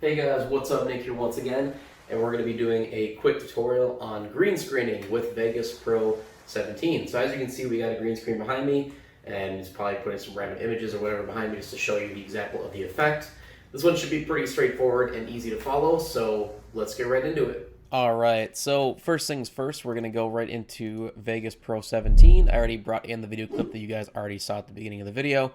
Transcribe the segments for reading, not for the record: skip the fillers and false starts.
Hey guys, what's up? Nick here once again, and we're going to be doing a quick tutorial on green screening with Vegas Pro 17. So as you can see, we got a green screen behind me, and it's probably putting some random images or whatever behind me just to show you the example of the effect. This one should be pretty straightforward and easy to follow, so let's get right into it. All right, so first things first, we're going to go right into Vegas Pro 17. I already brought in the video clip that you guys already saw at the beginning of the video.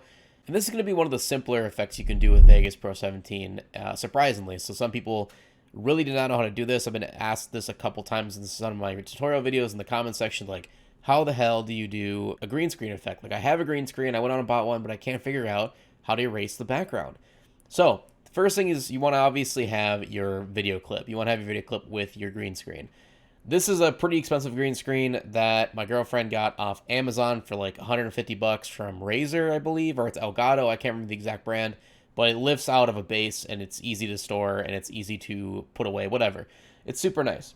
And this is going to be one of the simpler effects you can do with Vegas Pro 17, surprisingly. So some people really did not know how to do this. I've been asked this a couple times in some of my tutorial videos in the comment section, like, how the hell do you do a green screen effect? Like, I have a green screen, I went on and bought one, but I can't figure out how to erase the background. So first thing is you want to obviously have your video clip. You want to have your video clip with your green screen. This is a pretty expensive green screen that my girlfriend got off Amazon for like 150 bucks from Razer, I believe, or it's Elgato. I can't remember the exact brand, but it lifts out of a base and it's easy to store and it's easy to put away, whatever. It's super nice.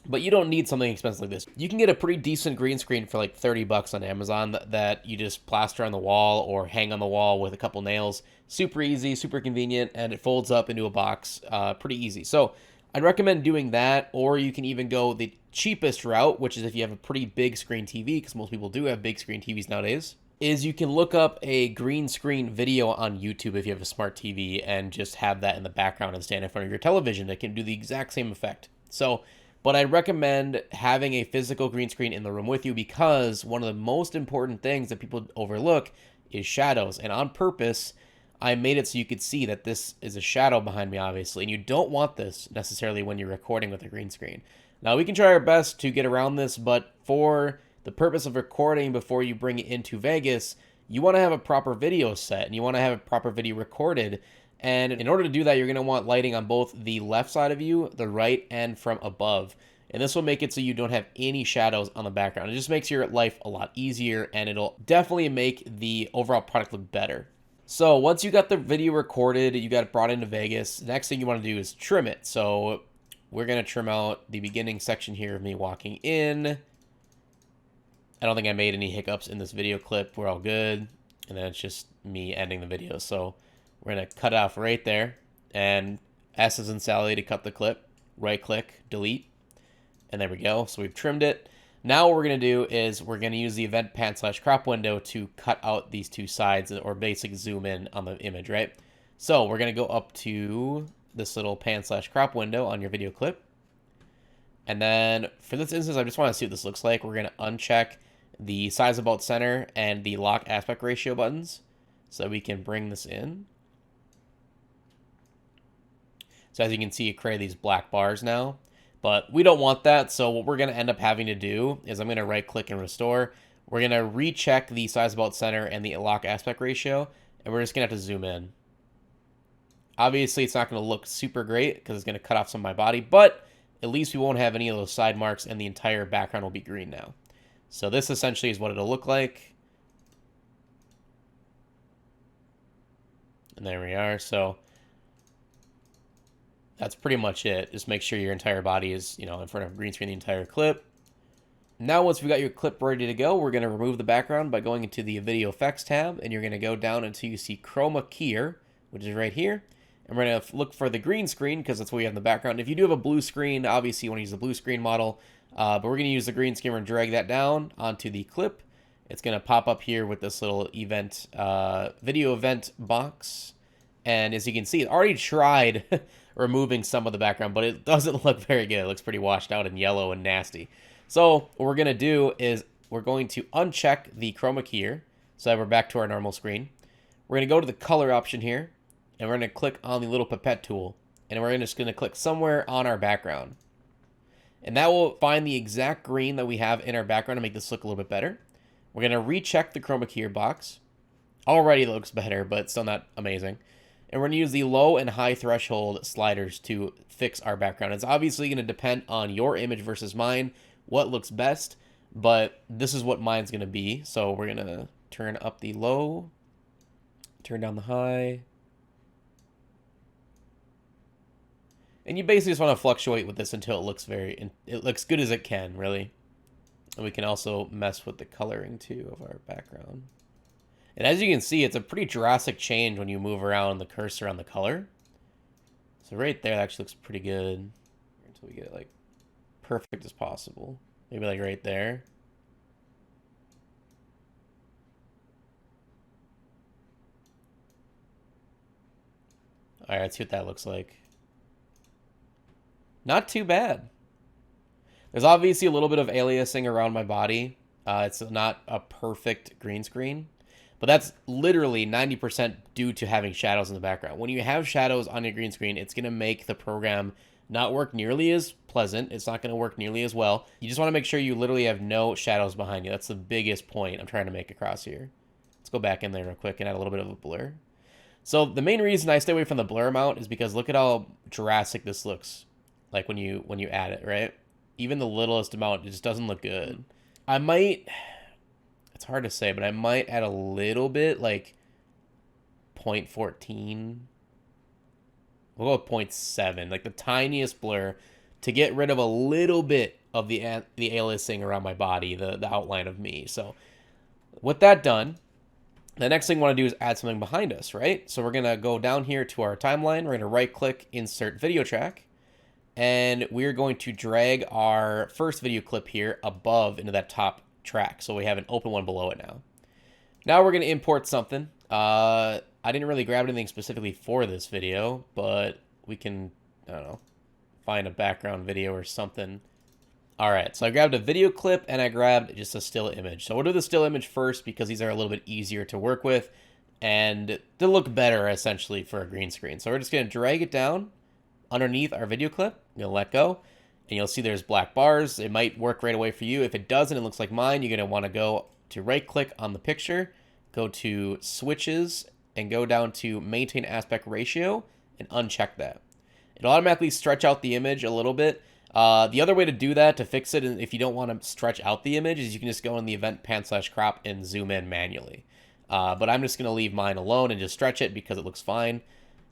But you don't need something expensive like this. You can get a pretty decent green screen for like 30 bucks on Amazon that you just plaster on the wall or hang on the wall with a couple nails. Super easy, super convenient, and it folds up into a box pretty easy. So I'd recommend doing that, or you can even go the cheapest route, which is if you have a pretty big screen TV, because most people do have big screen TVs nowadays, is you can look up a green screen video on YouTube if you have a smart TV and just have that in the background and stand in front of your television. It can do the exact same effect. So but I recommend having a physical green screen in the room with you because one of the most important things that people overlook is shadows. And on purpose, I made it so you could see that this is a shadow behind me, obviously. And you don't want this necessarily when you're recording with a green screen. Now, we can try our best to get around this, but for the purpose of recording before you bring it into Vegas, you want to have a proper video set and you want to have a proper video recorded. And in order to do that, you're going to want lighting on both the left side of you, the right, and from above. And this will make it so you don't have any shadows on the background. It just makes your life a lot easier, and it'll definitely make the overall product look better. So once you got the video recorded, you got it brought into Vegas, the next thing you want to do is trim it. So we're going to trim out the beginning section here of me walking in. I don't think I made any hiccups in this video clip. We're all good. And then it's just me ending the video. So we're going to cut it off right there. And S is in Sally to cut the clip. Right click, delete. And there we go. So we've trimmed it. Now what we're going to do is we're going to use the event pan / crop window to cut out these two sides or basically zoom in on the image, right? So we're going to go up to this little pan / crop window on your video clip. And then for this instance, I just want to see what this looks like. We're going to uncheck the size about center and the lock aspect ratio buttons so we can bring this in. So as you can see, it created these black bars now, but we don't want that. So what we're going to end up having to do is I'm going to right click and restore. We're going to recheck the size about center and the lock aspect ratio, and we're just going to have to zoom in. Obviously, it's not going to look super great because it's going to cut off some of my body, but at least we won't have any of those side marks and the entire background will be green now. So this essentially is what it'll look like. And there we are. So that's pretty much it. Just make sure your entire body is, in front of green screen the entire clip. Now, once we got your clip ready to go, we're going to remove the background by going into the Video Effects tab, and you're going to go down until you see Chroma Keyer, which is right here. And we're going to look for the green screen because that's what we have in the background. If you do have a blue screen, obviously you want to use the blue screen model, but we're going to use the green screen and drag that down onto the clip. It's going to pop up here with this little video event box. And as you can see, it already tried removing some of the background, but it doesn't look very good. It looks pretty washed out and yellow and nasty. So what we're going to do is we're going to uncheck the chroma key here. So that we're back to our normal screen. We're going to go to the color option here, and we're going to click on the little pipette tool. And we're just going to click somewhere on our background. And that will find the exact green that we have in our background to make this look a little bit better. We're going to recheck the chroma key box. Already looks better, but still not amazing. And we're going to use the low and high threshold sliders to fix our background. It's obviously going to depend on your image versus mine, what looks best, but this is what mine's going to be. So we're going to turn up the low, turn down the high. And you basically just want to fluctuate with this until it looks good as it can, really. And we can also mess with the coloring too of our background. And as you can see, it's a pretty drastic change when you move around the cursor on the color. So right there, that actually looks pretty good until we get it like perfect as possible. Maybe like right there. All right, let's see what that looks like. Not too bad. There's obviously a little bit of aliasing around my body. It's not a perfect green screen, but that's literally 90% due to having shadows in the background. When you have shadows on your green screen, it's going to make the program not work nearly as pleasant. It's not going to work nearly as well. You just want to make sure you literally have no shadows behind you. That's the biggest point I'm trying to make across here. Let's go back in there real quick and add a little bit of a blur. So the main reason I stay away from the blur amount is because look at how drastic this looks. Like when you add it, right? Even the littlest amount, it just doesn't look good. I might, it's hard to say, but I might add a little bit, like 0.14. We'll go with 0.7, like the tiniest blur, to get rid of a little bit of the aliasing around my body, the outline of me. So with that done, the next thing we want to do is add something behind us, right? So we're going to go down here to our timeline. We're going to right-click, insert video track. And we're going to drag our first video clip here above into that top track. So we have an open one below it now. Now we're going to import something. I didn't really grab anything specifically for this video, but we can, I don't know, find a background video or something. All right, so I grabbed a video clip and I grabbed just a still image. So we'll do the still image first because these are a little bit easier to work with and they look better essentially for a green screen. So we're just going to drag it down underneath our video clip. I'm going to let go and you'll see there's black bars. It might work right away for you. If it doesn't, it looks like mine, you're going to want to go to right click on the picture, go to switches and go down to maintain aspect ratio and uncheck that. It'll automatically stretch out the image a little bit. The other way to do that, to fix it, if you don't want to stretch out the image, is you can just go in the event pan/crop and zoom in manually. But I'm just going to leave mine alone and just stretch it because it looks fine.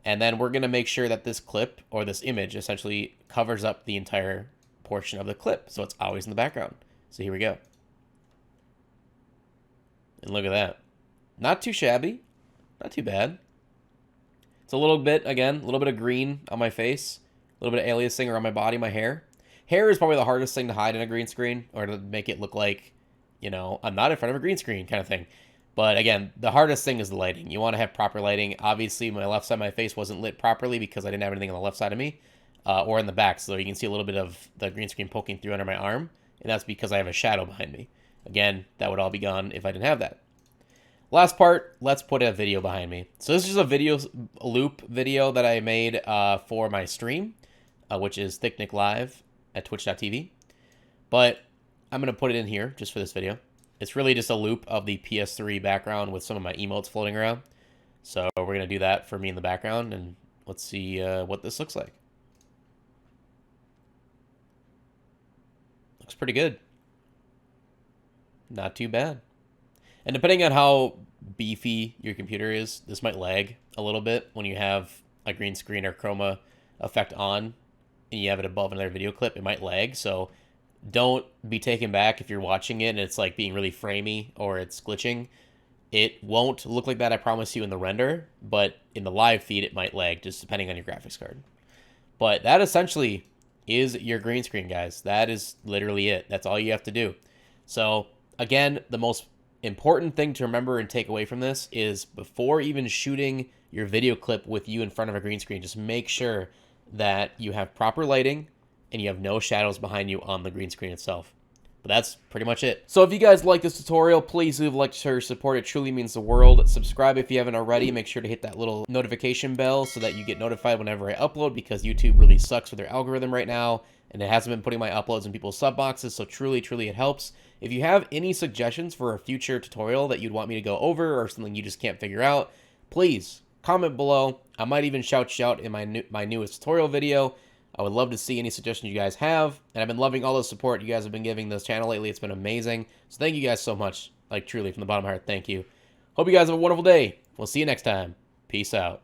And then we're going to make sure that this clip, or this image, essentially covers up the entire portion of the clip. So it's always in the background. So here we go. And look at that. Not too shabby. Not too bad. It's a little bit, again, a little bit of green on my face. A little bit of aliasing around my body, my hair. Hair is probably the hardest thing to hide in a green screen, or to make it look like, you know, I'm not in front of a green screen kind of thing. But again, the hardest thing is the lighting. You want to have proper lighting. Obviously, my left side of my face wasn't lit properly because I didn't have anything on the left side of me, or in the back. So you can see a little bit of the green screen poking through under my arm, and that's because I have a shadow behind me. Again, that would all be gone if I didn't have that. Last part, let's put a video behind me. So this is a loop video that I made for my stream, which is Thicknick Live at twitch.tv. But I'm going to put it in here just for this video. It's really just a loop of the PS3 background with some of my emotes floating around. So we're going to do that for me in the background, and let's see what this looks like. Looks pretty good. Not too bad. And depending on how beefy your computer is, this might lag a little bit when you have a green screen or chroma effect on and you have it above another video clip. It might lag, so don't be taken back if you're watching it and it's like being really framey or it's glitching. It won't look like that, I promise you, in the render, but in the live feed it might lag, just depending on your graphics card. But that essentially is your green screen, guys. That is literally it. That's all you have to do. So again, the most important thing to remember and take away from this is before even shooting your video clip with you in front of a green screen, just make sure that you have proper lighting and you have no shadows behind you on the green screen itself. But that's pretty much it. So if you guys like this tutorial, please leave a like to show your support. It truly means the world. Subscribe if you haven't already. Make sure to hit that little notification bell so that you get notified whenever I upload, because YouTube really sucks with their algorithm right now, and it hasn't been putting my uploads in people's sub boxes, so truly it helps. If you have any suggestions for a future tutorial that you'd want me to go over, or something you just can't figure out, please comment below. I might even shout you out in my newest tutorial video. I would love to see any suggestions you guys have, and I've been loving all the support you guys have been giving this channel lately. It's been amazing, so thank you guys so much. Like, truly, from the bottom of my heart, thank you. Hope you guys have a wonderful day. We'll see you next time. Peace out.